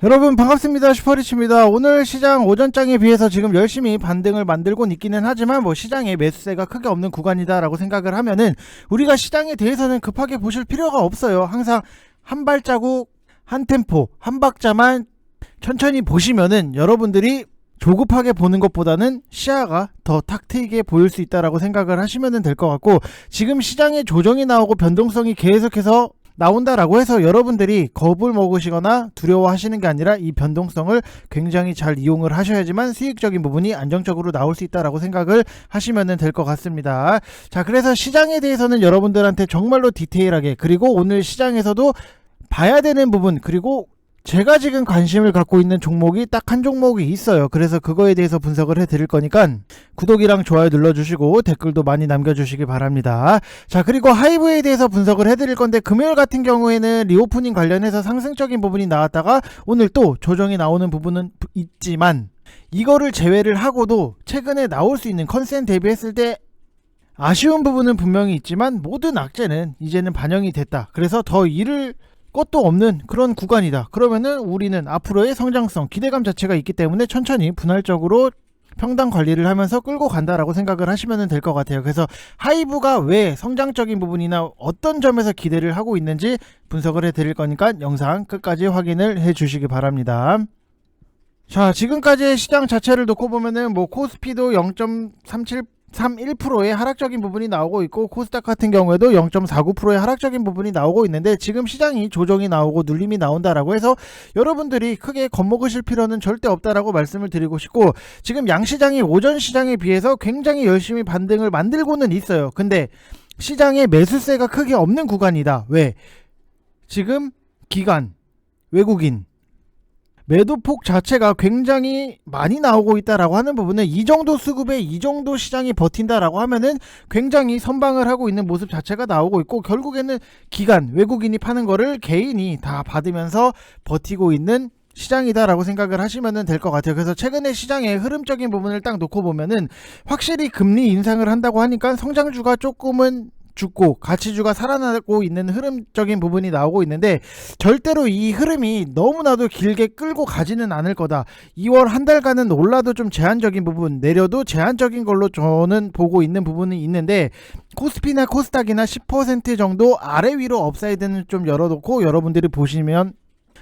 여러분 반갑습니다. 슈퍼리치입니다. 오늘 시장 오전장에 비해서 지금 열심히 반등을 만들고 있기는 하지만 시장에 매수세가 크게 없는 구간이다 라고 생각을 하면은 우리가 시장에 대해서는 급하게 보실 필요가 없어요. 항상 한 발자국 한 템포 한 박자만 천천히 보시면은 여러분들이 조급하게 보는 것보다는 시야가 더 탁 트이게 보일 수 있다라고 생각을 하시면 될 것 같고, 지금 시장에 조정이 나오고 변동성이 계속해서 나온다라고 해서 여러분들이 겁을 먹으시거나 두려워하시는 게 아니라 이 변동성을 굉장히 잘 이용을 하셔야지만 수익적인 부분이 안정적으로 나올 수 있다라고 생각을 하시면 될 것 같습니다. 자, 그래서 시장에 대해서는 여러분들한테 정말로 디테일하게, 그리고 오늘 시장에서도 봐야 되는 부분, 그리고 제가 지금 관심을 갖고 있는 종목이 딱 한 종목이 있어요. 그래서 그거에 대해서 분석을 해드릴 거니까 구독이랑 좋아요 눌러주시고 댓글도 많이 남겨주시기 바랍니다. 자, 그리고 하이브에 대해서 분석을 해드릴 건데, 금요일 같은 경우에는 리오프닝 관련해서 상승적인 부분이 나왔다가 오늘 또 조정이 나오는 부분은 있지만, 이거를 제외를 하고도 최근에 나올 수 있는 컨센 대비했을 때 아쉬운 부분은 분명히 있지만 모든 악재는 이제는 반영이 됐다. 그래서 더 잃을 것도 없는 그런 구간이다. 그러면은 우리는 앞으로의 성장성, 기대감 자체가 있기 때문에 천천히 분할적으로 평단 관리를 하면서 끌고 간다라고 생각을 하시면 될 것 같아요. 그래서 하이브가 왜 성장적인 부분이나 어떤 점에서 기대를 하고 있는지 분석을 해드릴 거니까 영상 끝까지 확인을 해주시기 바랍니다. 자, 지금까지의 시장 자체를 놓고 보면은 코스피도 0.31%의 하락적인 부분이 나오고 있고, 코스닥 같은 경우에도 0.49%의 하락적인 부분이 나오고 있는데, 지금 시장이 조정이 나오고 눌림이 나온다라고 해서 여러분들이 크게 겁먹으실 필요는 절대 없다라고 말씀을 드리고 싶고, 지금 양시장이 오전 시장에 비해서 굉장히 열심히 반등을 만들고는 있어요. 근데 시장에 매수세가 크게 없는 구간이다. 왜? 지금 기관, 외국인 매도폭 자체가 굉장히 많이 나오고 있다라고 하는 부분은, 이 정도 수급에 이 정도 시장이 버틴다라고 하면은 굉장히 선방을 하고 있는 모습 자체가 나오고 있고, 결국에는 기관, 외국인이 파는 거를 개인이 다 받으면서 버티고 있는 시장이다라고 생각을 하시면 될 것 같아요. 그래서 최근에 시장의 흐름적인 부분을 딱 놓고 보면은 확실히 금리 인상을 한다고 하니까 성장주가 조금은 죽고 가치주가 살아나고 있는 흐름적인 부분이 나오고 있는데, 절대로 이 흐름이 너무나도 길게 끌고 가지는 않을 거다. 2월 한 달간은 올라도 좀 제한적인 부분, 내려도 제한적인 걸로 저는 보고 있는 부분이 있는데, 코스피나 코스닥이나 10% 정도 아래 위로 업사이드는 좀 열어놓고 여러분들이 보시면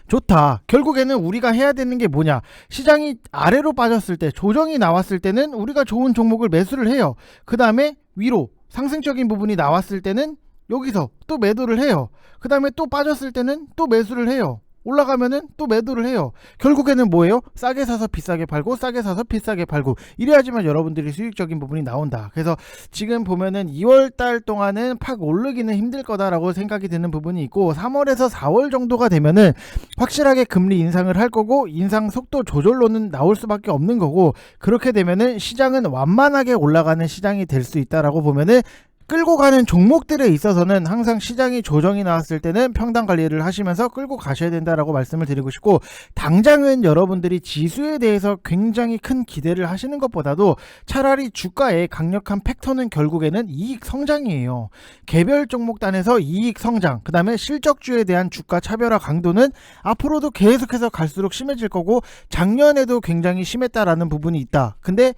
좋다. 결국에는 우리가 해야 되는 게 뭐냐, 시장이 아래로 빠졌을 때, 조정이 나왔을 때는 우리가 좋은 종목을 매수를 해요. 그 다음에 위로 상승적인 부분이 나왔을 때는 여기서 또 매도를 해요. 그 다음에 또 빠졌을 때는 또 매수를 해요. 올라가면은 또 매도를 해요. 결국에는 뭐예요? 싸게 사서 비싸게 팔고, 싸게 사서 비싸게 팔고, 이래야지만 여러분들이 수익적인 부분이 나온다. 그래서 지금 보면은 2월달 동안은 팍 오르기는 힘들 거다라고 생각이 드는 부분이 있고, 3월에서 4월 정도가 되면은 확실하게 금리 인상을 할 거고, 인상 속도 조절로는 나올 수밖에 없는 거고, 그렇게 되면은 시장은 완만하게 올라가는 시장이 될 수 있다라고 보면은, 끌고 가는 종목들에 있어서는 항상 시장이 조정이 나왔을 때는 평단 관리를 하시면서 끌고 가셔야 된다라고 말씀을 드리고 싶고, 당장은 여러분들이 지수에 대해서 굉장히 큰 기대를 하시는 것보다도 차라리 주가의 강력한 팩터는 결국에는 이익 성장이에요. 개별 종목단에서 이익 성장, 그 다음에 실적주에 대한 주가 차별화 강도는 앞으로도 계속해서 갈수록 심해질 거고, 작년에도 굉장히 심했다라는 부분이 있다. 근데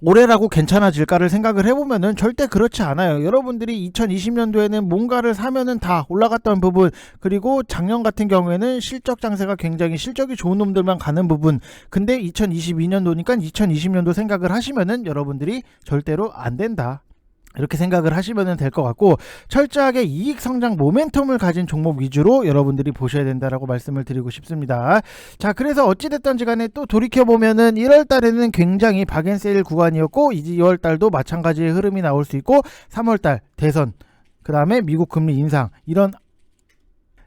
올해라고 괜찮아질까를 생각을 해보면은 절대 그렇지 않아요. 여러분들이 2020년도에는 뭔가를 사면은 다 올라갔던 부분, 그리고 작년 같은 경우에는 실적 장세가 굉장히 실적이 좋은 놈들만 가는 부분, 근데 2022년도니까 2020년도 생각을 하시면은 여러분들이 절대로 안 된다, 이렇게 생각을 하시면 될 것 같고, 철저하게 이익 성장 모멘텀을 가진 종목 위주로 여러분들이 보셔야 된다라고 말씀을 드리고 싶습니다. 자, 그래서 어찌됐던지 간에 또 돌이켜보면은 1월 달에는 굉장히 박앤세일 구간이었고, 2월 달도 마찬가지의 흐름이 나올 수 있고, 3월 달 대선, 그 다음에 미국 금리 인상, 이런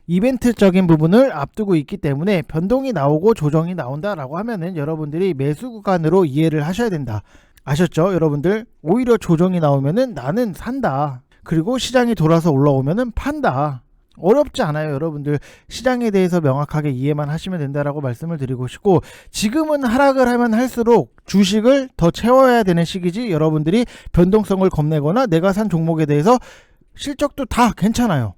이벤트적인 부분을 앞두고 있기 때문에 변동이 나오고 조정이 나온다라고 하면은 여러분들이 매수 구간으로 이해를 하셔야 된다. 아셨죠? 여러분들, 오히려 조정이 나오면은 나는 산다, 그리고 시장이 돌아서 올라오면은 판다. 어렵지 않아요. 여러분들 시장에 대해서 명확하게 이해만 하시면 된다라고 말씀을 드리고 싶고, 지금은 하락을 하면 할수록 주식을 더 채워야 되는 시기지, 여러분들이 변동성을 겁내거나 내가 산 종목에 대해서 실적도 다 괜찮아요,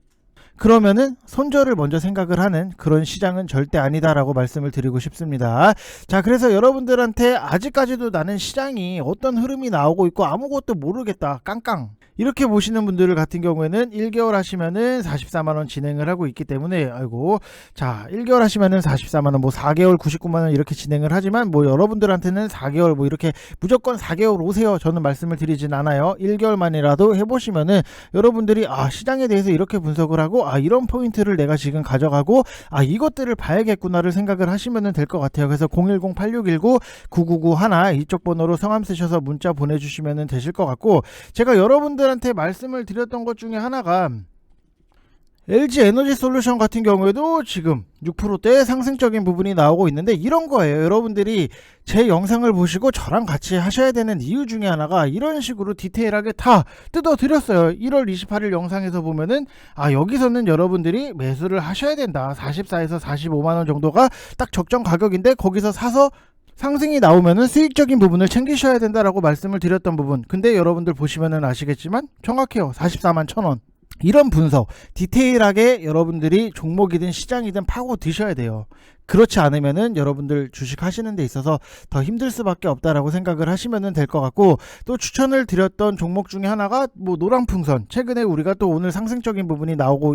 그러면은 손절을 먼저 생각을 하는 그런 시장은 절대 아니다라고 말씀을 드리고 싶습니다. 자, 그래서 여러분들한테 아직까지도 나는 시장이 어떤 흐름이 나오고 있고 아무것도 모르겠다, 깡깡, 이렇게 보시는 분들 같은 경우에는 1개월 하시면은 44만원 진행을 하고 있기 때문에, 아이고, 자, 1개월 하시면은 44만원, 뭐 4개월 99만원 이렇게 진행을 하지만, 뭐 여러분들한테는 4개월 뭐 이렇게 무조건 4개월 오세요, 저는 말씀을 드리진 않아요. 1개월만이라도 해보시면은 여러분들이 시장에 대해서 이렇게 분석을 하고, 이런 포인트를 내가 지금 가져가고, 이것들을 봐야겠구나를 생각을 하시면은 될 것 같아요. 그래서 010-8619-9991 이쪽 번호로 성함 쓰셔서 문자 보내주시면은 되실 것 같고, 제가 여러분들한테 말씀을 드렸던 것 중에 하나가 LG 에너지 솔루션 같은 경우에도 지금 6%대 상승적인 부분이 나오고 있는데, 이런 거예요. 여러분들이 제 영상을 보시고 저랑 같이 하셔야 되는 이유 중에 하나가 이런 식으로 디테일하게 다 뜯어 드렸어요. 1월 28일 영상에서 보면은 여기서는 여러분들이 매수를 하셔야 된다, 44에서 45만원 정도가 딱 적정 가격인데 거기서 사서 상승이 나오면은 수익적인 부분을 챙기셔야 된다라고 말씀을 드렸던 부분, 근데 여러분들 보시면은 아시겠지만 정확해요. 44만 1,000원. 이런 분석 디테일하게 여러분들이 종목이든 시장이든 파고 드셔야 돼요. 그렇지 않으면은 여러분들 주식 하시는 데 있어서 더 힘들 수밖에 없다라고 생각을 하시면 될 것 같고, 또 추천을 드렸던 종목 중에 하나가 뭐 노랑풍선, 최근에 우리가 또 오늘 상승적인 부분이 나오고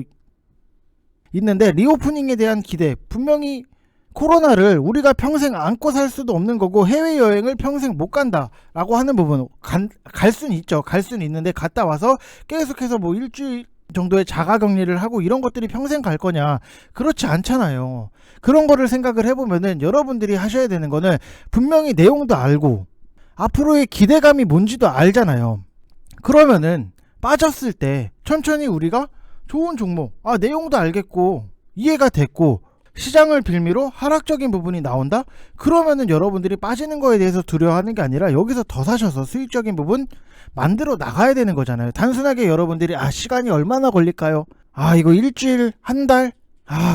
있는데, 리오프닝에 대한 기대, 분명히 코로나를 우리가 평생 안고 살 수도 없는 거고 해외여행을 평생 못 간다 라고 하는 부분, 갈 수는 있죠. 갈 수는 있는데 갔다 와서 계속해서 뭐 일주일 정도의 자가격리를 하고 이런 것들이 평생 갈 거냐, 그렇지 않잖아요. 그런 거를 생각을 해보면은 여러분들이 하셔야 되는 거는 분명히 내용도 알고 앞으로의 기대감이 뭔지도 알잖아요. 그러면은 빠졌을 때 천천히 우리가 좋은 종목, 내용도 알겠고 이해가 됐고 시장을 빌미로 하락적인 부분이 나온다? 그러면은 여러분들이 빠지는 거에 대해서 두려워하는 게 아니라 여기서 더 사셔서 수익적인 부분 만들어 나가야 되는 거잖아요. 단순하게 여러분들이 시간이 얼마나 걸릴까요? 이거 일주일, 한 달?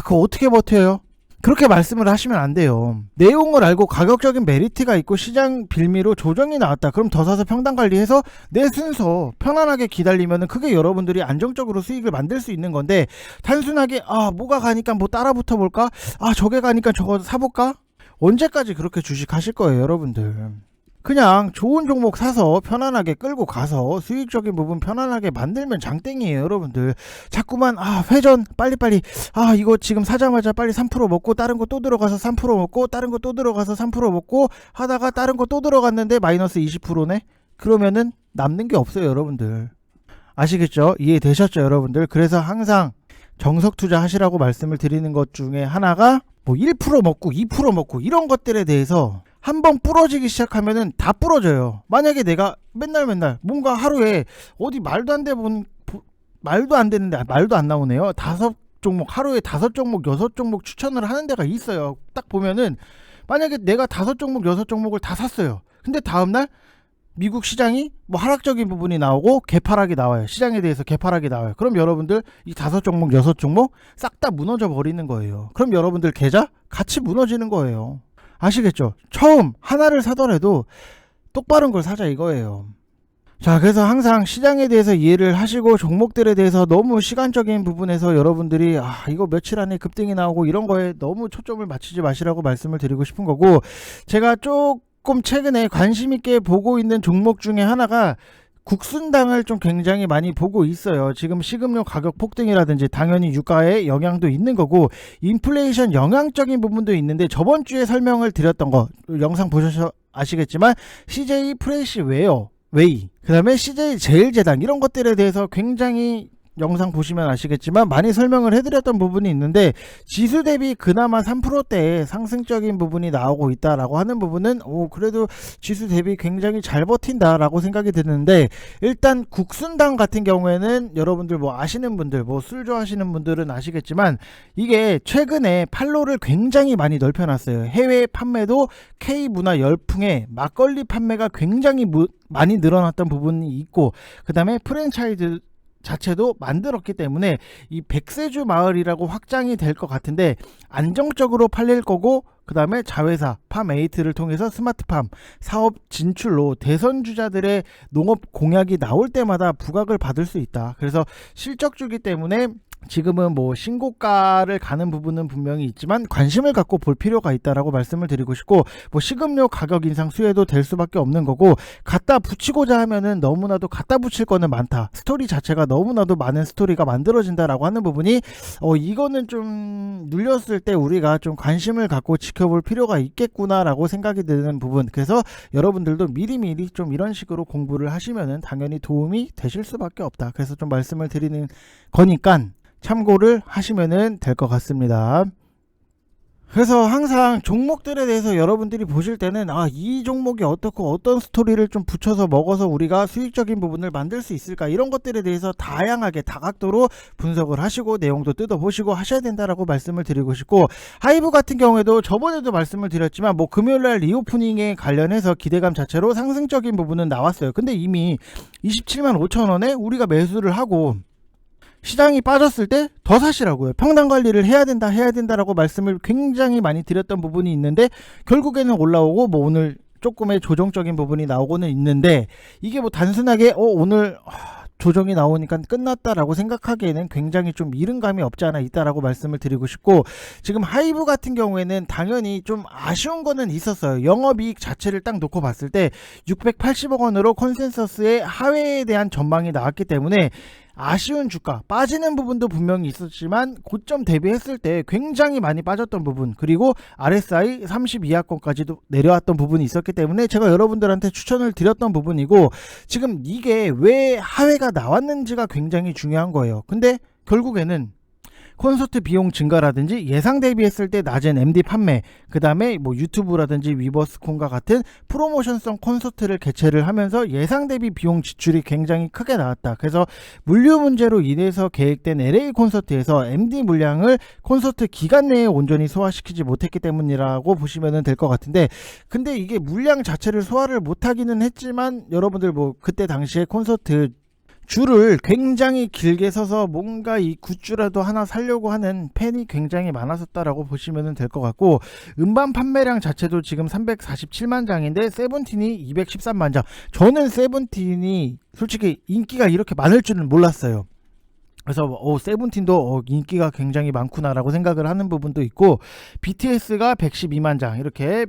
그거 어떻게 버텨요? 그렇게 말씀을 하시면 안 돼요. 내용을 알고 가격적인 메리트가 있고 시장 빌미로 조정이 나왔다, 그럼 더 사서 평단 관리해서 내 순서 편안하게 기다리면은 그게 여러분들이 안정적으로 수익을 만들 수 있는 건데, 단순하게 뭐가 가니까 뭐 따라 붙어 볼까, 저게 가니까 저거 사볼까, 언제까지 그렇게 주식 하실 거예요 여러분들. 그냥 좋은 종목 사서 편안하게 끌고 가서 수익적인 부분 편안하게 만들면 장땡이에요 여러분들. 자꾸만 회전 빨리빨리, 이거 지금 사자마자 빨리 3% 먹고 다른 거 또 들어가서 3% 먹고 다른 거 또 들어가서 3% 먹고 하다가 다른 거 또 들어갔는데 마이너스 20%네? 그러면은 남는 게 없어요 여러분들. 아시겠죠? 이해되셨죠 여러분들? 그래서 항상 정석 투자 하시라고 말씀을 드리는 것 중에 하나가, 뭐 1% 먹고 2% 먹고 이런 것들에 대해서 한번 부러지기 시작하면은 다 부러져요. 만약에 내가 맨날 뭔가 하루에 어디 말도 안 되는데 말도 안 나오네요. 5종목, 하루에 5종목 6종목 추천을 하는 데가 있어요. 딱 보면은 만약에 내가 5종목 6종목을 다 샀어요. 근데 다음날 미국 시장이 뭐 하락적인 부분이 나오고 개파락이 나와요. 시장에 대해서 개파락이 나와요. 그럼 여러분들 이 5종목 6종목 싹 다 무너져 버리는 거예요. 그럼 여러분들 계좌 같이 무너지는 거예요. 아시겠죠? 처음 하나를 사더라도 똑바른 걸 사자 이거예요. 자, 그래서 항상 시장에 대해서 이해를 하시고 종목들에 대해서 너무 시간적인 부분에서 여러분들이 이거 며칠 안에 급등이 나오고 이런 거에 너무 초점을 맞추지 마시라고 말씀을 드리고 싶은 거고, 제가 조금 최근에 관심 있게 보고 있는 종목 중에 하나가 국순당을 좀 굉장히 많이 보고 있어요. 지금 식음료 가격 폭등이라든지 당연히 유가의 영향도 있는 거고 인플레이션 영향적인 부분도 있는데, 저번 주에 설명을 드렸던 거 영상 보셔서 아시겠지만 CJ 프레시 웨이, 그 다음에 CJ 제일제당 이런 것들에 대해서 굉장히 영상 보시면 아시겠지만 많이 설명을 해드렸던 부분이 있는데, 지수 대비 그나마 3%대의 상승적인 부분이 나오고 있다라고 하는 부분은 그래도 지수 대비 굉장히 잘 버틴다라고 생각이 드는데, 일단 국순당 같은 경우에는 여러분들 뭐 아시는 분들, 뭐 술 좋아하시는 분들은 아시겠지만 이게 최근에 판로를 굉장히 많이 넓혀놨어요. 해외 판매도 K문화 열풍에 막걸리 판매가 굉장히 많이 늘어났던 부분이 있고, 그 다음에 프랜차이즈 자체도 만들었기 때문에 이 백세주 마을이라고 확장이 될 것 같은데 안정적으로 팔릴 거고, 그 다음에 자회사 팜8를 통해서 스마트팜 사업 진출로 대선 주자들의 농업 공약이 나올 때마다 부각을 받을 수 있다. 그래서 실적주기 때문에 지금은 뭐 신고가를 가는 부분은 분명히 있지만 관심을 갖고 볼 필요가 있다라고 말씀을 드리고 싶고, 뭐 식음료 가격 인상 수혜도 될 수밖에 없는 거고, 갖다 붙이고자 하면은 너무나도 갖다 붙일 거는 많다, 스토리 자체가 너무나도 많은 스토리가 만들어진다라고 하는 부분이 이거는 좀 눌렸을 때 우리가 좀 관심을 갖고 지켜볼 필요가 있겠구나라고 생각이 드는 부분. 그래서 여러분들도 미리미리 좀 이런 식으로 공부를 하시면은 당연히 도움이 되실 수밖에 없다. 그래서 좀 말씀을 드리는 거니까 참고를 하시면 될 것 같습니다. 그래서 항상 종목들에 대해서 여러분들이 보실 때는 이 종목이 어떻고 어떤 스토리를 좀 붙여서 먹어서 우리가 수익적인 부분을 만들 수 있을까, 이런 것들에 대해서 다양하게 다각도로 분석을 하시고 내용도 뜯어보시고 하셔야 된다라고 말씀을 드리고 싶고, 하이브 같은 경우에도 저번에도 말씀을 드렸지만 뭐 금요일날 리오프닝에 관련해서 기대감 자체로 상승적인 부분은 나왔어요. 근데 이미 27만 5천 원에 우리가 매수를 하고 시장이 빠졌을 때 더 사시라고요. 평단 관리를 해야 된다라고 말씀을 굉장히 많이 드렸던 부분이 있는데, 결국에는 올라오고 뭐 오늘 조금의 조정적인 부분이 나오고는 있는데, 이게 뭐 단순하게 오늘 조정이 나오니까 끝났다라고 생각하기에는 굉장히 좀 이른 감이 없지 않아 있다라고 말씀을 드리고 싶고, 지금 하이브 같은 경우에는 당연히 좀 아쉬운 거는 있었어요. 영업이익 자체를 딱 놓고 봤을 때 680억 원으로 컨센서스의 하회에 대한 전망이 나왔기 때문에 아쉬운 주가, 빠지는 부분도 분명히 있었지만 고점 대비했을 때 굉장히 많이 빠졌던 부분, 그리고 RSI 32하권까지도 내려왔던 부분이 있었기 때문에 제가 여러분들한테 추천을 드렸던 부분이고, 지금 이게 왜 하회가 나왔는지가 굉장히 중요한 거예요. 근데 결국에는 콘서트 비용 증가라든지 예상 대비했을 때 낮은 MD 판매, 그 다음에 뭐 유튜브라든지 위버스콘과 같은 프로모션성 콘서트를 개최를 하면서 예상 대비 비용 지출이 굉장히 크게 나왔다. 그래서 물류 문제로 인해서 계획된 LA 콘서트에서 MD 물량을 콘서트 기간 내에 온전히 소화시키지 못했기 때문이라고 보시면 될 것 같은데, 근데 이게 물량 자체를 소화를 못하기는 했지만 여러분들 뭐 그때 당시에 콘서트 줄을 굉장히 길게 서서 뭔가 이 굿즈라도 하나 사려고 하는 팬이 굉장히 많았었다라고 보시면 될 것 같고, 음반 판매량 자체도 지금 347만 장인데 세븐틴이 213만 장. 저는 세븐틴이 솔직히 인기가 이렇게 많을 줄은 몰랐어요. 그래서 세븐틴도 인기가 굉장히 많구나라고 생각을 하는 부분도 있고, BTS가 112만 장, 이렇게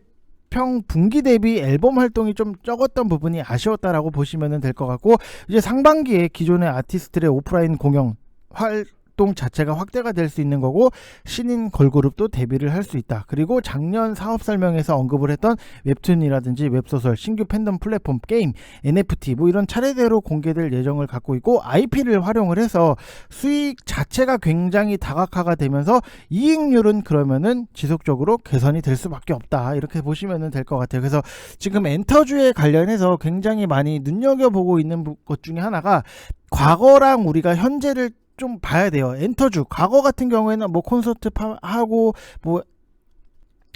분기 대비 앨범 활동이 좀 적었던 부분이 아쉬웠다라고 보시면 될 것 같고, 이제 상반기에 기존의 아티스트들의 오프라인 공연 활동 자체가 확대가 될 수 있는 거고, 신인 걸그룹도 데뷔를 할 수 있다. 그리고 작년 사업 설명에서 언급을 했던 웹툰이라든지 웹소설, 신규 팬덤 플랫폼, 게임, NFT 뭐 이런 차례대로 공개될 예정을 갖고 있고, IP를 활용을 해서 수익 자체가 굉장히 다각화가 되면서 이익률은 그러면은 지속적으로 개선이 될 수밖에 없다, 이렇게 보시면 될 것 같아요. 그래서 지금 엔터주에 관련해서 굉장히 많이 눈여겨보고 있는 것 중에 하나가, 과거랑 우리가 현재를 좀 봐야 돼요. 엔터주 과거 같은 경우에는 뭐 콘서트 하고 뭐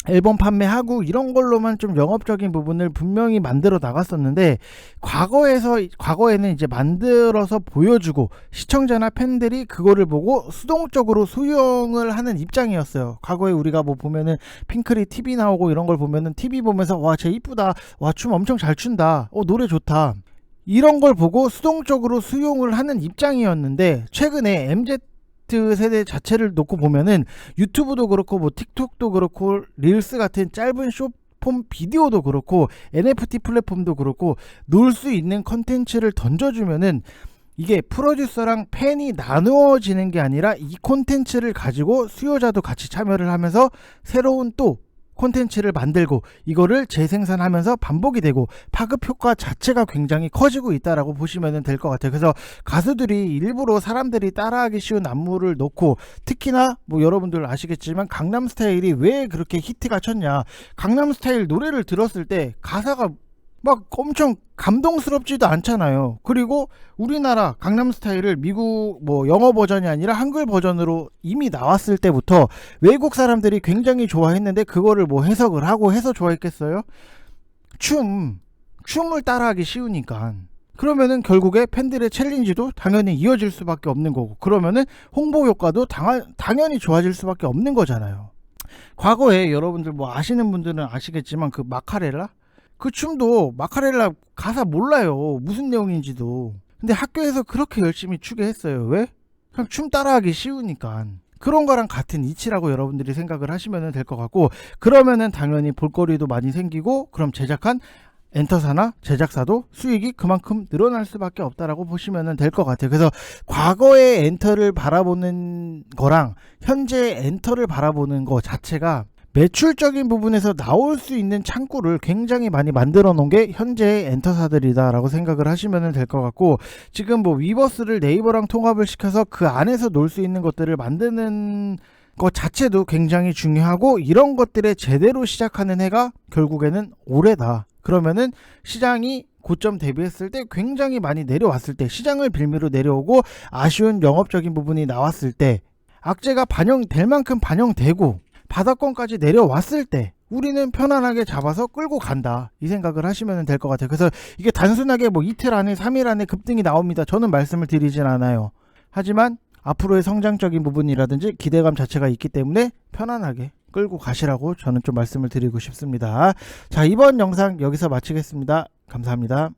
앨범 판매하고 이런 걸로만 좀 영업적인 부분을 분명히 만들어 나갔었는데, 과거에는 이제 만들어서 보여주고 시청자나 팬들이 그거를 보고 수동적으로 수용을 하는 입장이었어요. 과거에 우리가 뭐 보면은 핑클이 TV 나오고 이런 걸 보면은 TV 보면서 와 쟤 이쁘다, 와 춤 엄청 잘 춘다, 노래 좋다, 이런 걸 보고 수동적으로 수용을 하는 입장이었는데, 최근에 MZ 세대 자체를 놓고 보면은 유튜브도 그렇고 뭐 틱톡도 그렇고 릴스 같은 짧은 숏폼 비디오도 그렇고 NFT 플랫폼도 그렇고 놀 수 있는 컨텐츠를 던져주면은 이게 프로듀서랑 팬이 나누어지는 게 아니라 이 콘텐츠를 가지고 수요자도 같이 참여를 하면서 새로운 또 콘텐츠를 만들고 이거를 재생산하면서 반복이 되고 파급 효과 자체가 굉장히 커지고 있다라고 보시면 될 것 같아요. 그래서 가수들이 일부러 사람들이 따라하기 쉬운 안무를 놓고, 특히나 뭐 여러분들 아시겠지만 강남스타일이 왜 그렇게 히트가 쳤냐, 강남스타일 노래를 들었을 때 가사가 막 엄청 감동스럽지도 않잖아요. 그리고 우리나라 강남스타일을 미국 뭐 영어 버전이 아니라 한글 버전으로 이미 나왔을 때부터 외국 사람들이 굉장히 좋아했는데, 그거를 뭐 해석을 하고 해서 좋아했겠어요? 춤을 따라하기 쉬우니까. 그러면은 결국에 팬들의 챌린지도 당연히 이어질 수밖에 없는 거고, 그러면은 홍보 효과도 당연히 좋아질 수밖에 없는 거잖아요. 과거에 여러분들 뭐 아시는 분들은 아시겠지만 그 마카렐라? 그 춤도 마카렐라 가사 몰라요, 무슨 내용인지도. 근데 학교에서 그렇게 열심히 추게 했어요. 왜? 그냥 춤 따라하기 쉬우니까 그런 거랑 같은 이치라고 여러분들이 생각을 하시면 될 것 같고, 그러면은 당연히 볼거리도 많이 생기고 그럼 제작한 엔터사나 제작사도 수익이 그만큼 늘어날 수밖에 없다라고 보시면 될 것 같아요. 그래서 과거의 엔터를 바라보는 거랑 현재 엔터를 바라보는 거 자체가 매출적인 부분에서 나올 수 있는 창구를 굉장히 많이 만들어 놓은 게 현재의 엔터사들이다 라고 생각을 하시면 될 것 같고, 지금 뭐 위버스를 네이버랑 통합을 시켜서 그 안에서 놀 수 있는 것들을 만드는 것 자체도 굉장히 중요하고, 이런 것들에 제대로 시작하는 해가 결국에는 올해다. 그러면은 시장이 고점 대비했을 때 굉장히 많이 내려왔을 때, 시장을 빌미로 내려오고 아쉬운 영업적인 부분이 나왔을 때, 악재가 반영될 만큼 반영되고 바닥권까지 내려왔을 때 우리는 편안하게 잡아서 끌고 간다, 이 생각을 하시면 될 것 같아요. 그래서 이게 단순하게 뭐 이틀 안에 3일 안에 급등이 나옵니다, 저는 말씀을 드리진 않아요. 하지만 앞으로의 성장적인 부분이라든지 기대감 자체가 있기 때문에 편안하게 끌고 가시라고 저는 좀 말씀을 드리고 싶습니다. 자, 이번 영상 여기서 마치겠습니다. 감사합니다.